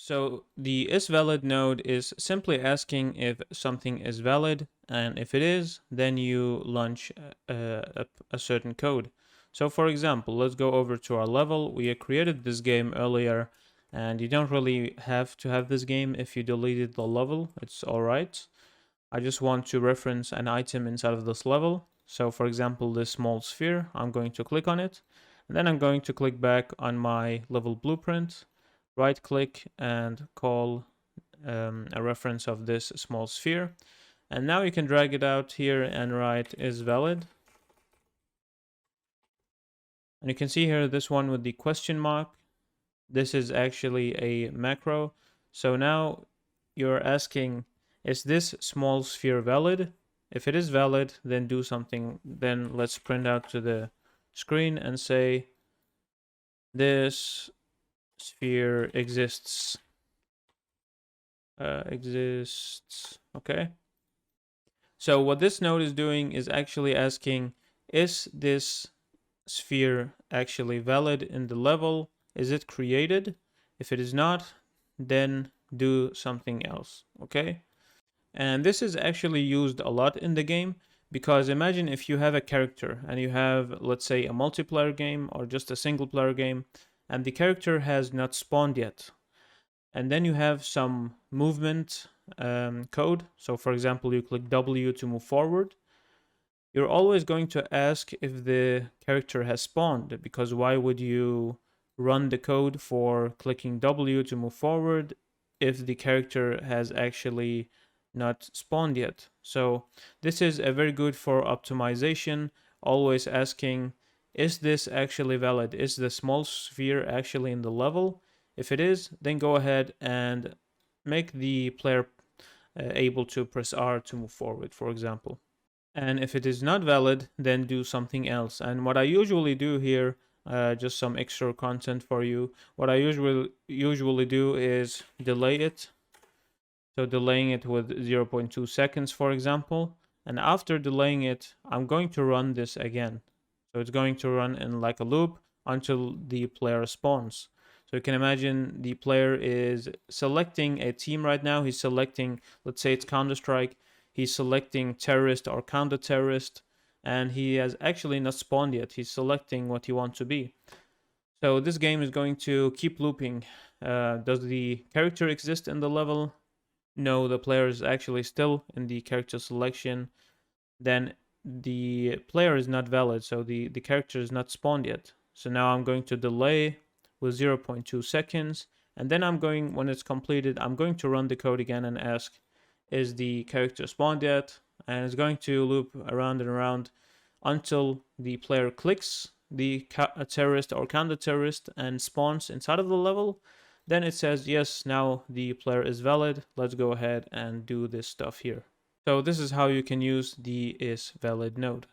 So the isValid node is simply asking if something is valid, and if it is, then you launch a certain code. So for example, let's go over to our level. We created this game earlier, and you don't really have to have this game if you deleted the level. It's all right. I just want to reference an item inside of this level. So for example, this small sphere, I'm going to click on it, and then I'm going to click back on my level blueprint, right click and call a reference of this small sphere. And now you can drag it out here and write isValid. And you can see here this one with the question mark. This is actually a macro. So now you're asking, is this small sphere valid? If it is valid, then do something. Then let's print out to the screen and say, this sphere exists. Okay. So what this node is doing is actually asking, is this sphere actually valid in the level? Is it created? If it is not, then do something else. Okay. And this is actually used a lot in the game, because imagine if you have a character and you have, let's say, a multiplayer game or just a single player game, and the character has not spawned yet. And then you have some movement code. So for example, you click W to move forward. You're always going to ask if the character has spawned, because why would you run the code for clicking W to move forward if the character has actually not spawned yet? So this is a very good for optimization, always asking, is this actually valid? Is the small sphere actually in the level? If it is, then go ahead and make the player able to press R to move forward, for example. And if it is not valid, then do something else. And what I usually do here, just some extra content for you, what I usually do is delay it. So delaying it with 0.2 seconds, for example. And after delaying it, I'm going to run this again. So it's going to run in like a loop until the player spawns. So you can imagine the player is selecting a team right now. He's selecting, let's say it's Counter-Strike. He's selecting terrorist or counter-terrorist, and he has actually not spawned yet. He's selecting what he wants to be. So this game is going to keep looping. Does the character exist in the level? No, the player is actually still in the character selection. Then the player is not valid, so the character is not spawned yet. So now I'm going to delay with 0.2 seconds, and then when it's completed, I'm going to run the code again and ask, is the character spawned yet? And it's going to loop around and around until the player clicks the terrorist or counter-terrorist and spawns inside of the level. Then it says, yes, now the player is valid. Let's go ahead and do this stuff here. So this is how you can use the isValid node.